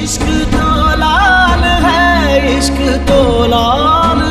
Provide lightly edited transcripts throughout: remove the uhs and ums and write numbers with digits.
इश्क तो लाल है, इश्क तो लाल।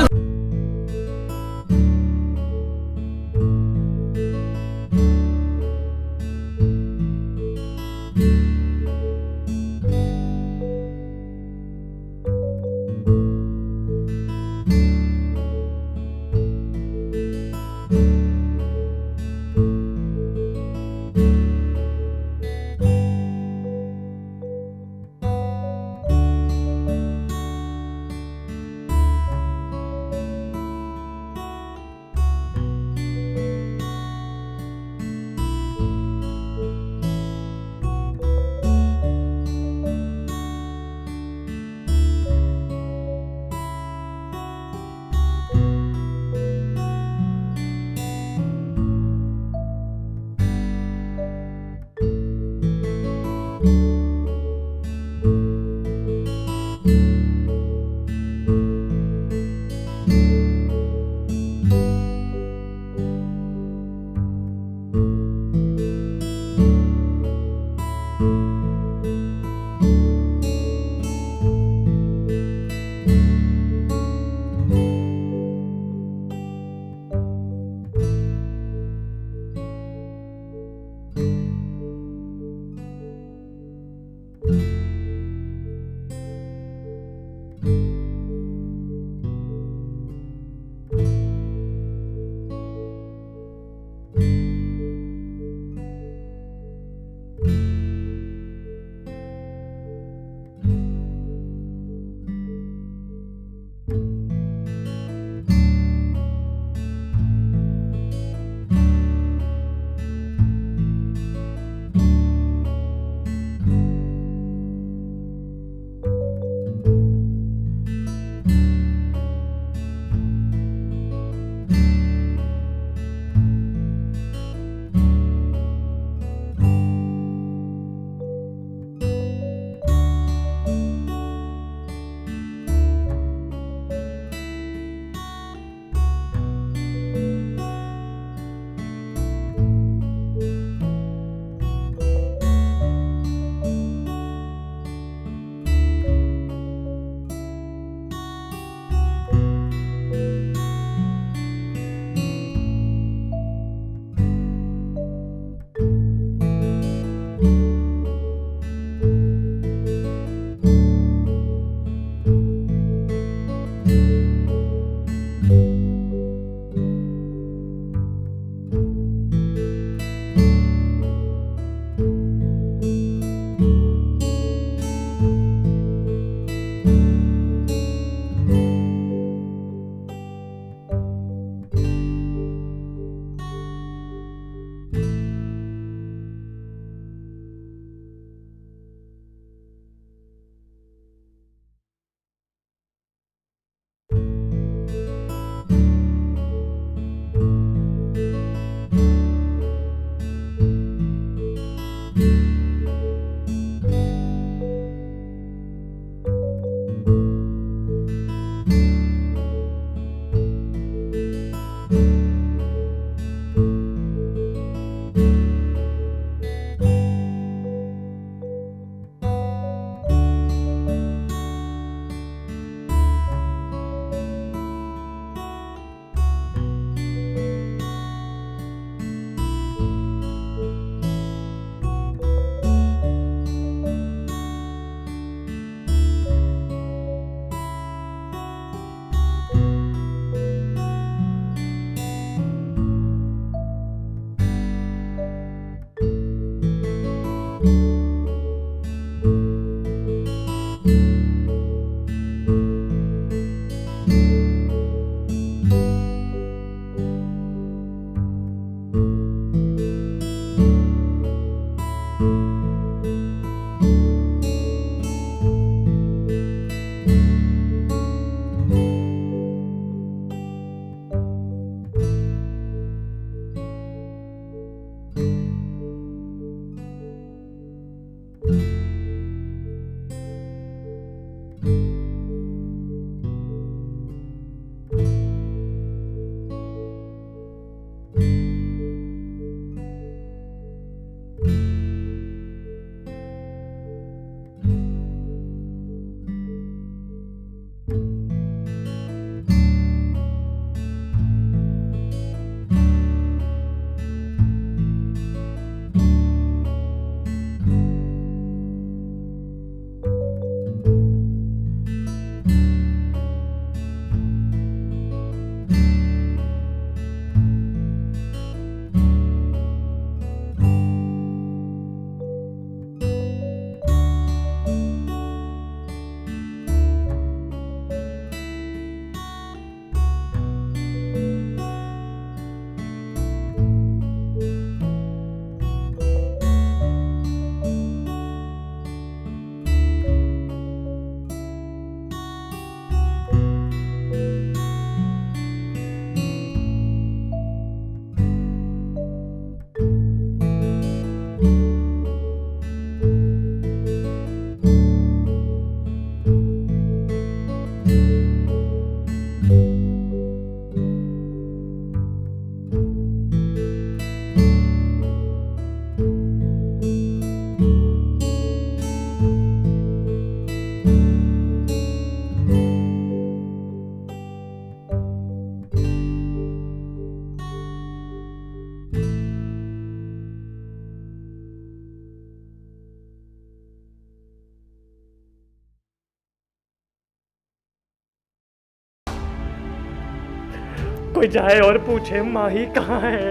कोई जाए और पूछे माही कहाँ है,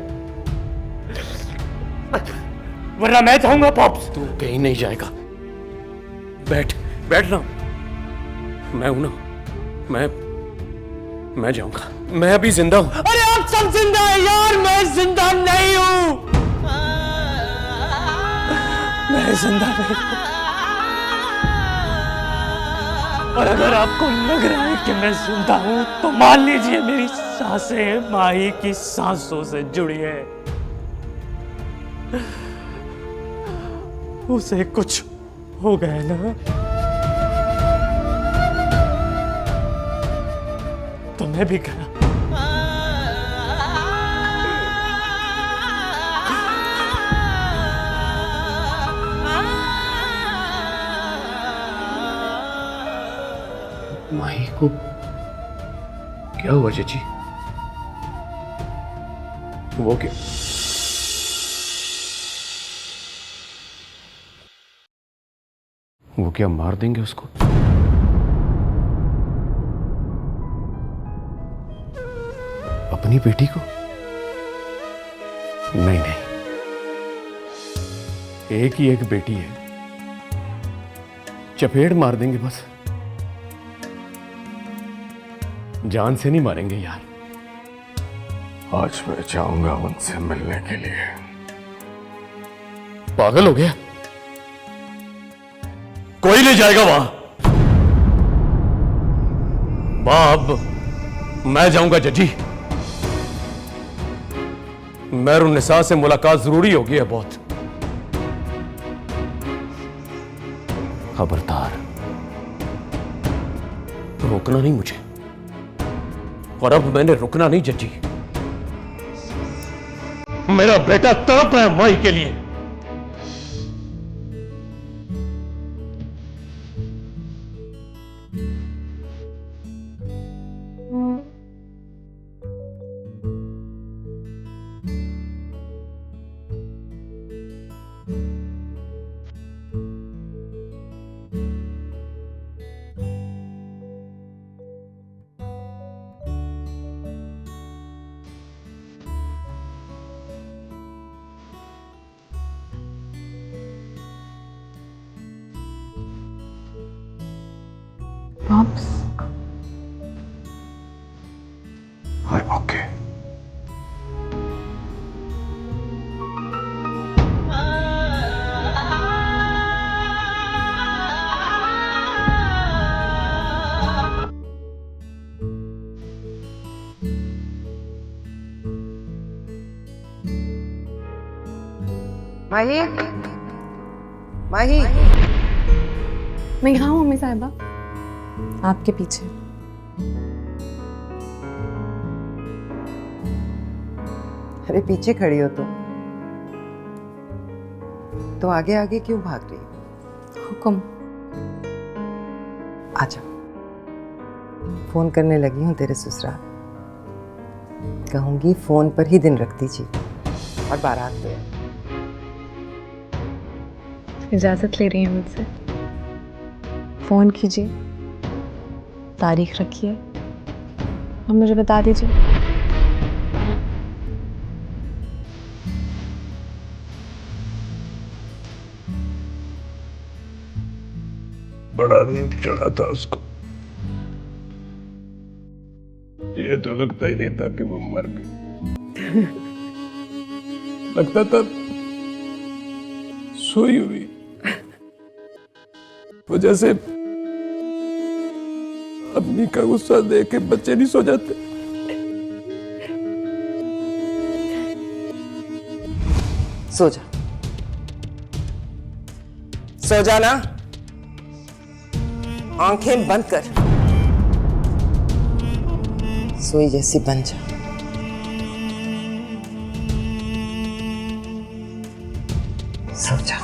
वरना मैं जाऊंगा। पॉप्स तू कहीं नहीं जाएगा। बैठ बैठ ना, मैं हूं ना, मैं जाऊंगा। मैं अभी जिंदा हूं। अरे आप सब जिंदा है यार, मैं जिंदा नहीं हूं। मैं जिंदा नहीं हूं। और अगर आपको लग रहा है कि मैं जिंदा हूं तो मान लीजिए मेरी सांसें माही की सांसों से जुड़ी है। उसे कुछ हो गया ना तो मैं भी गया। माही को क्या हुआ चाची? वो क्या? वो क्या मार देंगे उसको? अपनी बेटी को? नहीं नहीं, एक ही एक बेटी है, चपेट मार देंगे बस, जान से नहीं मारेंगे यार। आज मैं जाऊंगा उनसे मिलने के लिए। पागल हो गया? कोई नहीं जाएगा वहां। अब मैं जाऊंगा जजी। मेहरुन्निसा से मुलाकात जरूरी होगी है बहुत। खबरदार, रोकना नहीं मुझे। और अब मैंने रुकना नहीं जजी। मेरा बेटा तड़प रहा है माई के लिए। Pops? I'm okay. माही, माही, मैं यहाँ हूँ मम्मी साहिबा, आपके पीछे। अरे पीछे खड़ी हो तो आगे आगे क्यों भाग रही हो? हुक्म। आजा, फोन करने लगी हूँ तेरे ससुराल। कहूंगी फोन पर ही दिन रख दीजिए और बारात ले। इजाजत ले रही हैं मुझसे? फोन कीजिए, तारीख रखिए और मुझे बता दीजिए। बड़ा नींद चढ़ा था उसको। ये तो लगता ही नहीं था कि वो मर गई। लगता था सोई हुई। वो जैसे अपनी का गुस्सा देख के बच्चे नहीं सो जाते। सो जा, सो जा ना, आंखें बंद कर, सोई जैसी बन जा। सो जा।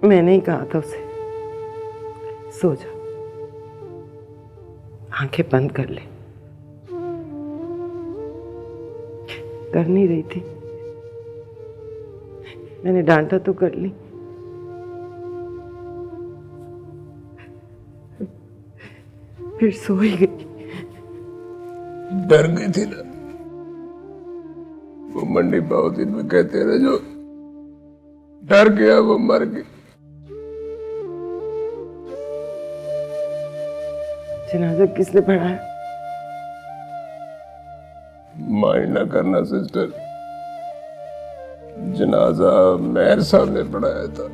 मैंने ही कहा था उसे, सो जा, आंखें बंद कर ले। कर नहीं रही थी, मैंने डांटा तो कर ली। फिर सो ही गई। डर गई थी ना, वो मंडी बाउद्दीन में कहते रहे, जो डर गया वो मर गई। जनाजा किसने पढ़ाया? माइंड ना करना सिस्टर, जनाजा मेहर साहब ने पढ़ाया था।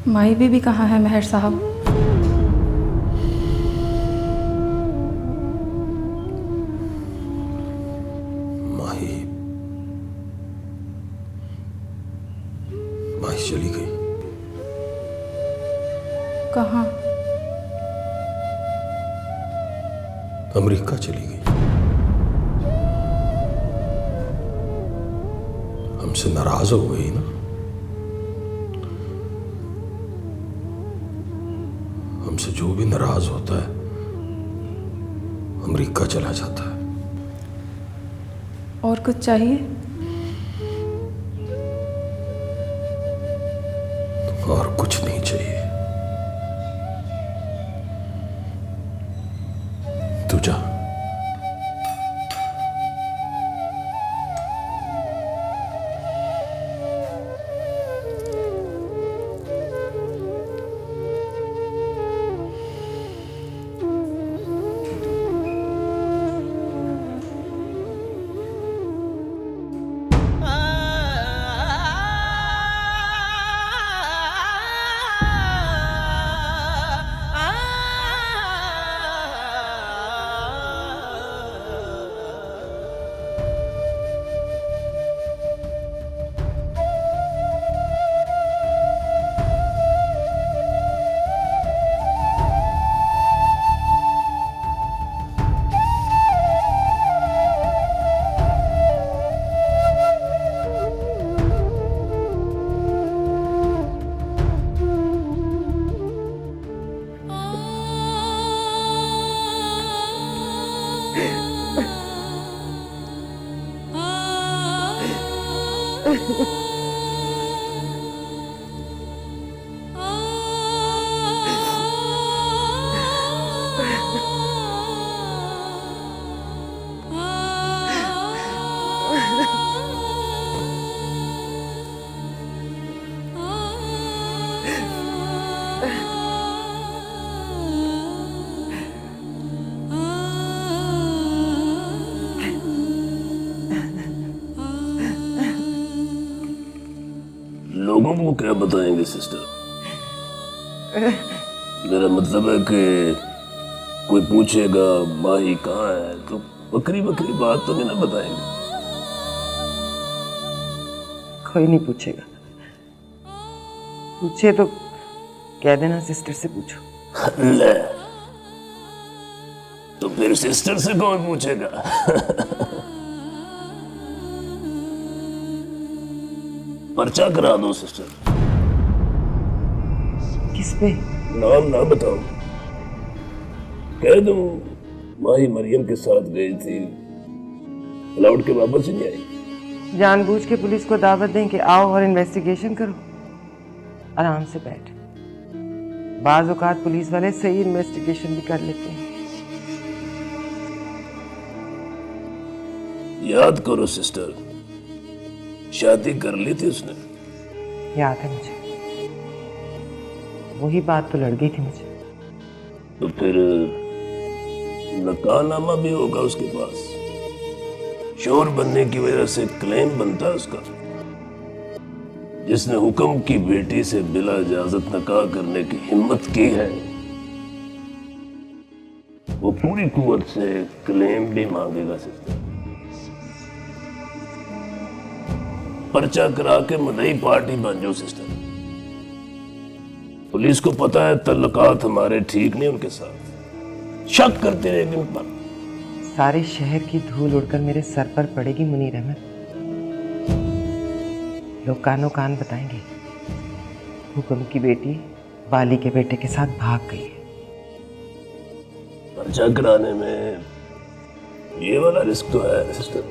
माई बीबी कहाँ है मेहर साहब? माही चली गई। कहाँ? अमेरिका चली गई। हमसे नाराज हो गई ना। हमसे जो भी नाराज होता है अमेरिका चला जाता है। और कुछ चाहिए? और कुछ नहीं चाहिए। तू जा। लोगों को क्या बताएंगे सिस्टर? मेरा मतलब है कि कोई पूछेगा माही कहाँ है तो बकरी बकरी बात तो नहीं ना बताएंगे। कोई नहीं पूछेगा। पूछे तो कह देना सिस्टर से पूछो। ले तो फिर सिस्टर से कौन पूछेगा? पर्चा करा दो सिस्टर। किस पे? नाम ना बताओ, कह दो माही मरियम के साथ गई थी, लौट के वापस ही नहीं आई। जानबूझ के पुलिस को दावत दें कि आओ और इन्वेस्टिगेशन करो। आराम से बैठ। बाज औकात पुलिस वाले सही इन्वेस्टिगेशन भी कर लेते हैं। याद करो सिस्टर, शादी कर ली थी उसने। याद है मुझे, वही बात तो लड़ गई थी मुझे। तो फिर नकाहनामा भी होगा उसके पास, शोर बनने की वजह से क्लेम बनता है उसका। जिसने हुक्म की बेटी से बिला इजाजत निकाह करने की हिम्मत की है, वो पूरी कुव्वत से क्लेम भी मांगेगा सिस्टर। पर्चा करा के मुद्दई पार्टी बन जाओ सिस्टर। पुलिस को पता है तल्लुकात हमारे ठीक नहीं उनके साथ, शक करते रहेंगे उन पर। सारे शहर की धूल उड़कर मेरे सर पर पड़ेगी मुनीर अहमद। लोग कानों कान बताएंगे हुक्म की बेटी वाली के बेटे के साथ भाग गई है। पर्चा कराने में ये वाला रिस्क तो है सिस्टर।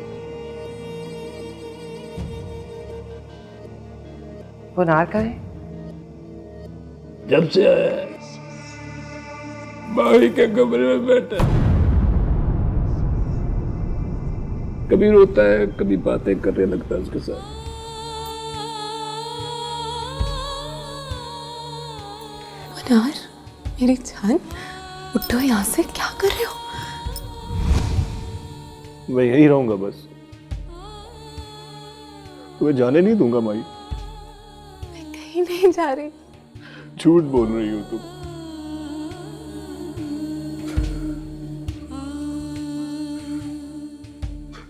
पुनार का है? जब से आया है माही के कमरे में बैठा, कभी रोता है कभी बातें करने लगता है उसके साथ। मुनार, मेरी जान, उठो यहाँ से, क्या कर रहे हो? मैं यहीं रहूंगा बस, तुम्हें जाने नहीं दूंगा माई। मैं कहीं नहीं जा रही। झूठ बोल रही हो तुम।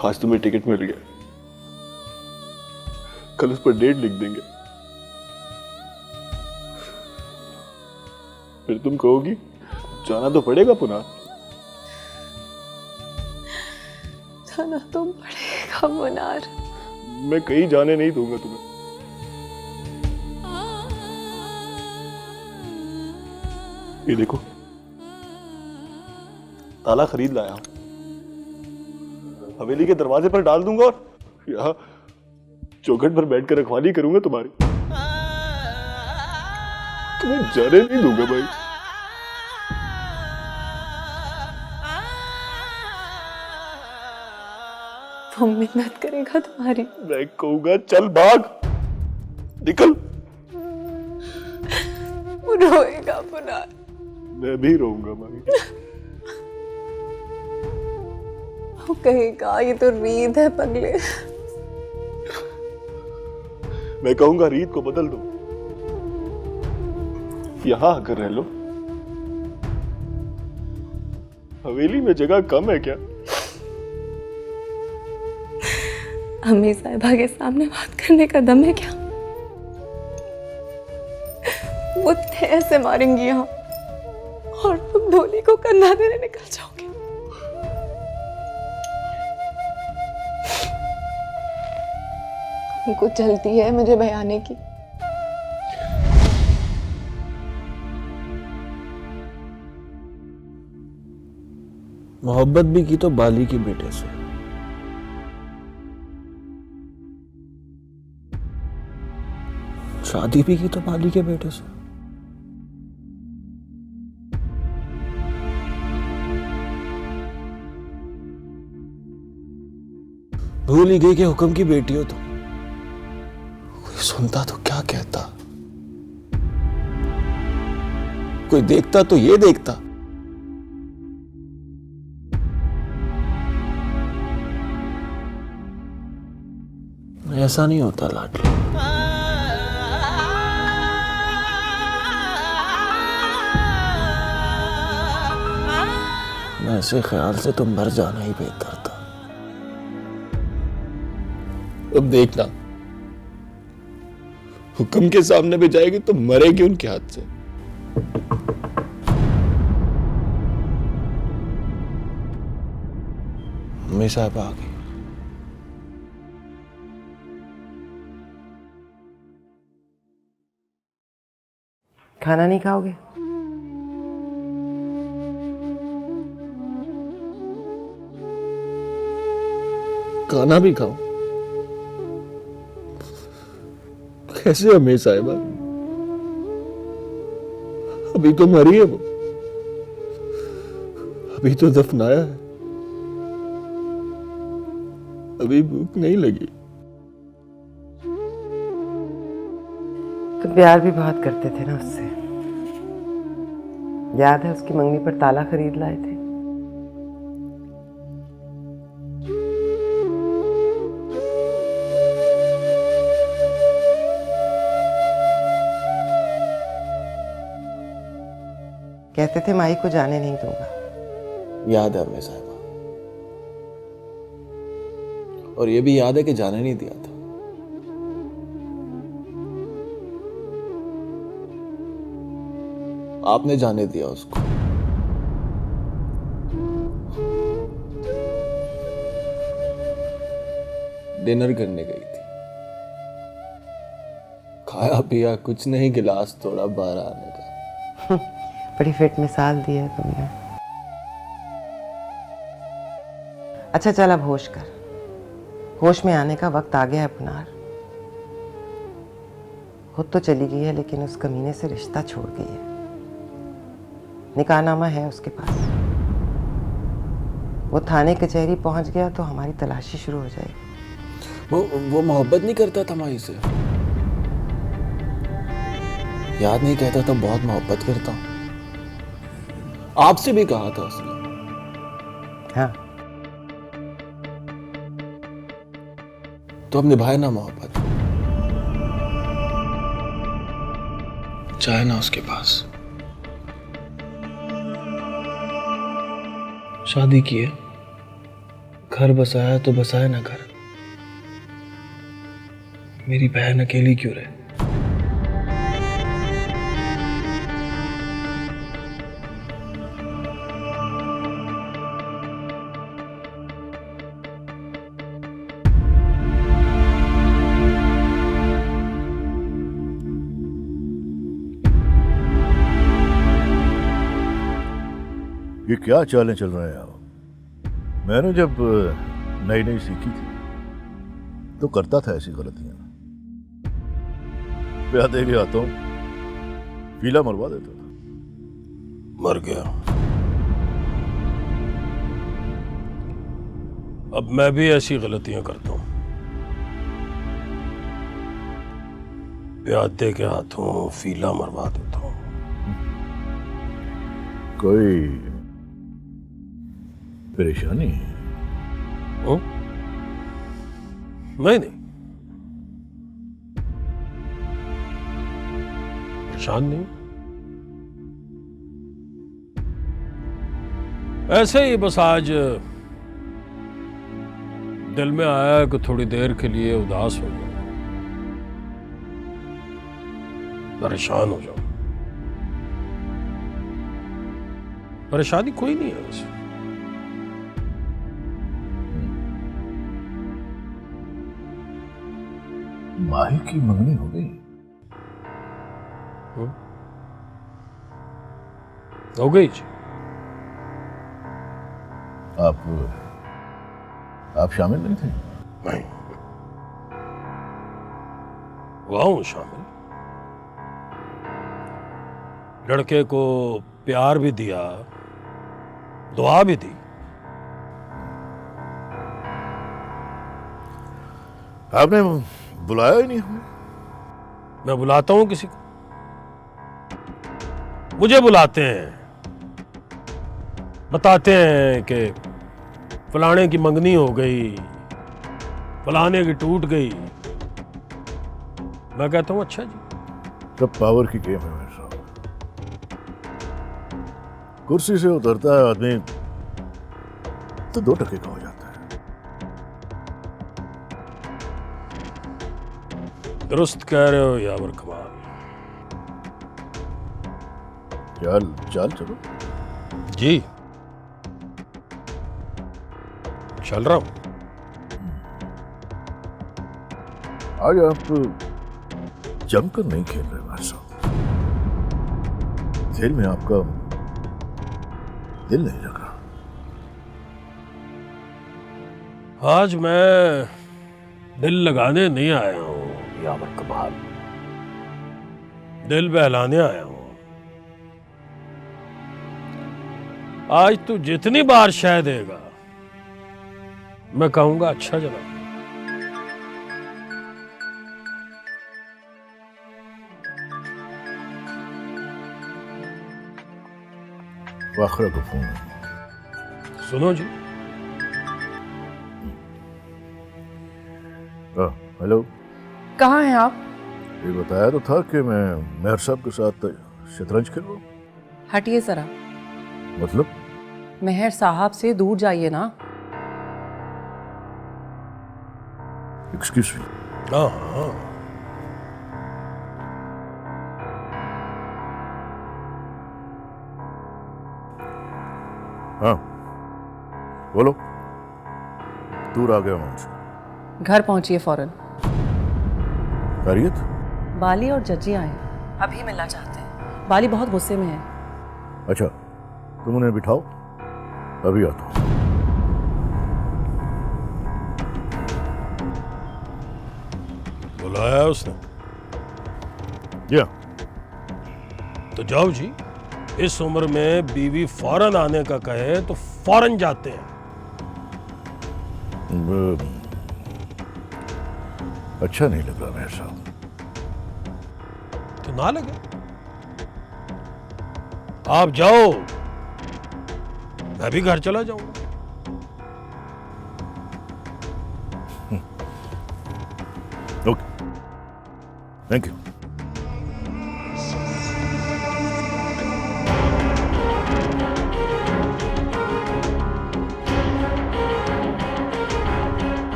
आज तुम्हें टिकट मिल गया, कल उस पर डेट लिख देंगे। फिर तुम कहोगी जाना तो पड़ेगा पुनः। जाना तो पड़ेगा मुनार। मैं कहीं जाने नहीं दूंगा तुम्हें। ये देखो, ताला खरीद लाया हूं, हवेली के दरवाजे पर डाल दूंगा और यहाँ चौखट पर बैठकर रखवाली करूंगा तुम्हारी। तुम्हें जाने नहीं दूंगा भाई। वो मिन्नत करेगा तुम्हारी। मैं कहूंगा चल भाग, निकल। वो रोएगा पुनार। मैं भी रोऊंगा भाई। वो कहेगा ये तो रीत है पगले। मैं कहूंगा रीत को बदल दो, यहां आकर रह लो। हवेली में जगह कम है क्या? अम्मी साहिबा के सामने बात करने का दम है क्या? वो ऐसे मारेंगी यहाँ और तुम ढोली को कंधा देने निकल जाओगे। उनको जल्दी है मुझे बयाने की। मोहब्बत भी की तो बाली के बेटे से। शादी भी की तो बाली के बेटे से। भूल ही गई कि हुक्म की बेटी हो तो। कोई सुनता तो क्या कहता, कोई देखता तो ये देखता। ऐसा नहीं होता लाडली। ऐसे ख्याल से तो मर जाना ही बेहतर था। अब देखना, हुक्म के सामने भी जाएगी तो मरेगी उनके हाथ से। अम्मी साहब आ गई। खाना नहीं खाओगे? खाना भी खाओ। कैसे अम्मी साहिबा? अभी तो मरी है वो, अभी तो दफनाया है, अभी भूख नहीं लगी। तुम प्यार भी बहुत करते थे ना उससे। याद है उसकी मंगनी पर ताला खरीद लाए थे? कहते थे माई को जाने नहीं दूंगा। याद है हमें साहिबा, और ये भी याद है कि जाने नहीं दिया था। आपने जाने दिया उसको। डिनर करने गई थी, खाया पिया कुछ नहीं, गिलास तोड़ा बाहर आने का। बड़ी फिट मिसाल दी है तुमने। अच्छा चल अब होश कर, होश में आने का वक्त आ गया है पुनार। खुद तो चली गई है लेकिन उस कमीने से रिश्ता छोड़ गई है। निकाहनामा है उसके पास। वो थाने कचहरी पहुंच गया तो हमारी तलाशी शुरू हो जाएगी। वो मोहब्बत नहीं करता था माई से। याद नहीं, कहता था बहुत मोहब्बत करता हूं। आपसे भी कहा था उसने। हाँ, तो अब निभाए ना मोहब्बत। चाहे ना उसके पास। शादी की है, घर बसाया तो बसाए ना घर। मेरी बहन अकेली क्यों रहे? ये क्या चालें चल रहे हैं आप? मैंने जब नई नई सीखी थी तो करता था ऐसी गलतियां। ब्याह दे के आता हूं, पीला मरवा देता था। मर गया। अब मैं भी ऐसी गलतियां करता हूं। ब्याह दे के हाथों फीला मरवा देता हूं। कोई परेशानी है? नहीं, परेशान नहीं, ऐसे ही बस आज दिल में आया कि थोड़ी देर के लिए उदास हो जाऊं, परेशान हो जाऊं। परेशानी कोई नहीं है वैसे। माही की मंगनी हो गई? हो गई जी। आप शामिल नहीं थे? नहीं, हुआ हूं शामिल। लड़के को प्यार भी दिया, दुआ भी दी। आपने बुलाया ही नहीं हमें। मैं बुलाता हूं किसी को? मुझे बुलाते हैं, बताते हैं कि फलाने की मंगनी हो गई, फलाने की टूट गई। मैं कहता हूं अच्छा जी। सब पावर की गेम है मेरे साहब। कुर्सी से उतरता है आदमी तो 2 टके का हो जाता है। दुरुस्त कह रहे हो यावर कमाल। चाल चलो जी, चल रहा हूं। आज आप जमकर नहीं खेल रहे भाई साहब। खेल में आपका दिल नहीं लग रहा। आज मैं दिल लगाने नहीं आया हूं यावर कमाल, दिल बहलाने आया हूं। आज तू जितनी बार शह देगा मैं कहूंगा अच्छा जनाब। वाखरा को फोन है। सुनो जी। हेलो, कहाँ हैं आप? ये बताया तो था कि मैं मेहर साहब के साथ शतरंज खेल रहा हूँ। हटिए जरा। मतलब? मेहर साहब से दूर जाइए ना। Excuse me. हाँ हाँ, हाँ बोलो। दूर आ गया हूं उनसे। घर पहुंचिए फौरन। खैरियत? बाली और जज्जी आए हैं, अभी मिलना चाहते हैं। बाली बहुत गुस्से में है। अच्छा, तुम उन्हें बिठाओ, अभी आता हूं। बुलाया उसने? या तो जाओ जी, इस उम्र में बीवी फौरन आने का कहे तो फौरन जाते हैं। अच्छा नहीं लग रहा मेहर साहब। तो ना लगे, आप जाओ, मैं भी घर चला जाऊंगा। Okay, thank you.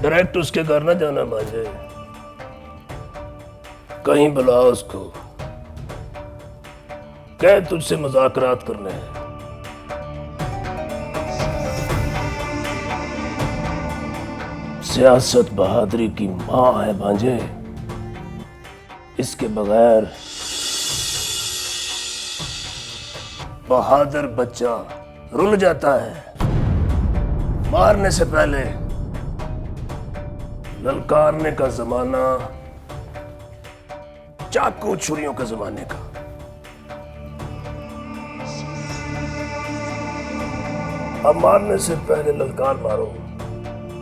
डायरेक्ट उसके घर न जाना मांझे, कहीं बुला उसको, कह तुझसे मुज़ाकरात करने हैं। सियासत बहादुरी की मां है भांजे, इसके बगैर बहादुर बच्चा रुल जाता है। मारने से पहले ललकारने का जमाना चाकू छुरियों के जमाने का। अब मारने से पहले ललकार मारो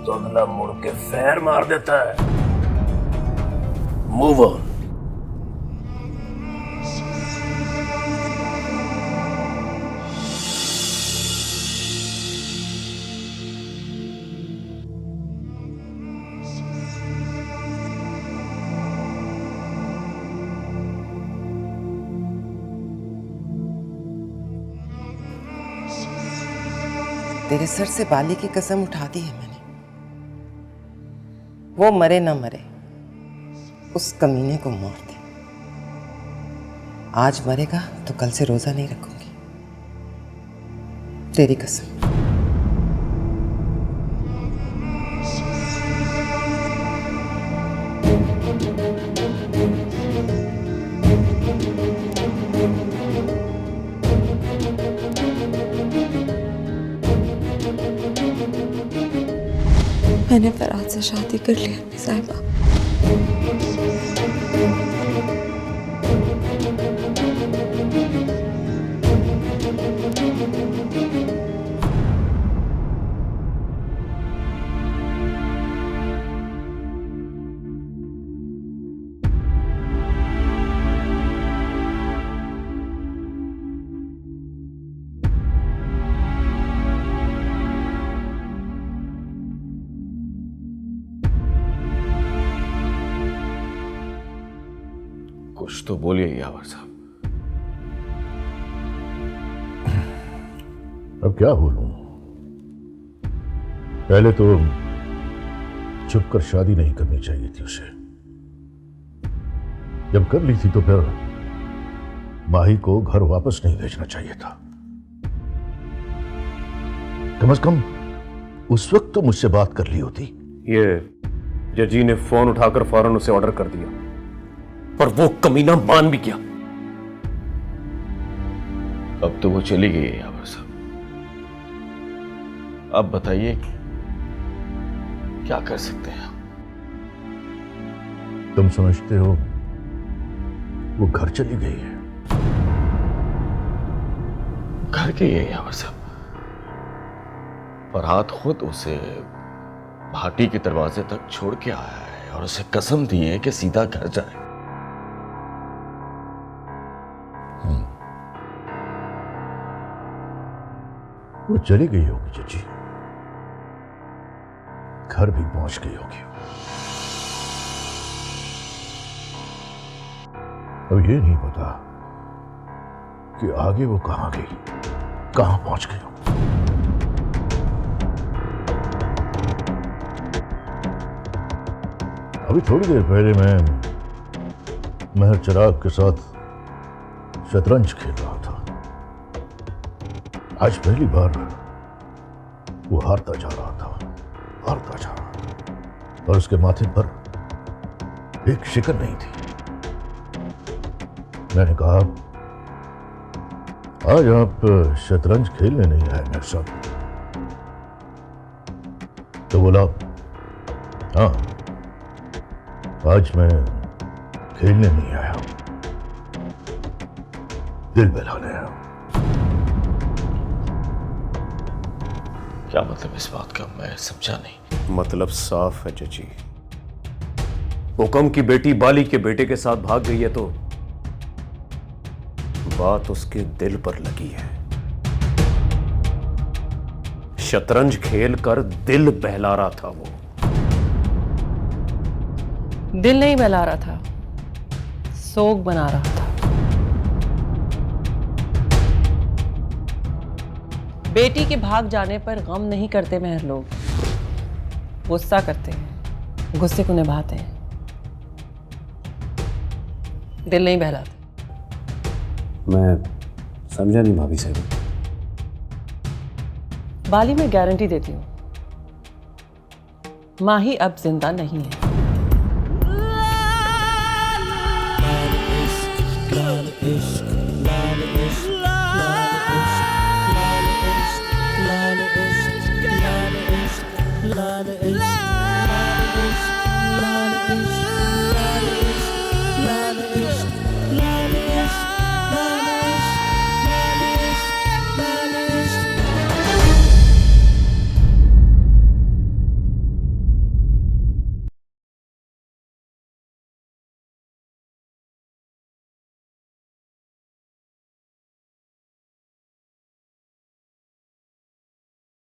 तो अगला मुड़ के फैर मार देता है। Move on. तेरे सर से बाली की कसम उठा दी है मैंने। वो मरे ना मरे, उस कमीने को मार दे। आज मरेगा तो कल से रोजा नहीं रखूंगी, तेरी कसम। मैंने फराज से शादी कर ली अम्मी साहिबा। कुछ तो बोलिए यावर साहब। अब क्या बोलूं? पहले तो चुप कर शादी नहीं करनी चाहिए थी उसे। जब कर ली थी तो फिर माही को घर वापस नहीं भेजना चाहिए था। कम से कम उस वक्त तो मुझसे बात कर ली होती। ये जजी ने फोन उठाकर फौरन उसे ऑर्डर कर दिया, पर वो कमीना मान भी गया। अब तो वो चली गई है यावर अब बताइए क्या कर सकते हैं? तुम समझते हो वो घर चली गई है? घर के ये यावर साहब, फरहाद खुद उसे भाटी के दरवाजे तक छोड़ के आया है और उसे कसम दी है कि सीधा घर जाए। वो चली गई होगी चाची, घर भी पहुंच गई होगी। अब ये नहीं पता कि आगे वो कहां गई, कहां पहुंच गई हो। अभी थोड़ी देर पहले मैं महर चिराग के साथ शतरंज खेल रहा था। आज पहली बार वो हारता जा रहा था, हारता जा रहा था, और उसके माथे पर एक शिकन नहीं थी। मैंने कहा, आज आप शतरंज खेलने नहीं आए मेरे साथ? तो बोला, हाँ, आज मैं खेलने नहीं आया, दिल बहलाने आया। क्या मतलब इस बात का? मैं समझा नहीं। मतलब साफ है चाची, हुकम की बेटी बाली के बेटे के साथ भाग गई है तो बात उसके दिल पर लगी है। शतरंज खेल कर दिल बहला रहा था वो। दिल नहीं बहला रहा था, सोग बना रहा था। बेटी के भाग जाने पर गम नहीं करते महर लोग, गुस्सा करते हैं, गुस्से को निभाते हैं, दिल नहीं बहलाते। मैं समझा नहीं भाभी साहब। बाली, मैं गारंटी देती हूं, माही अब जिंदा नहीं है।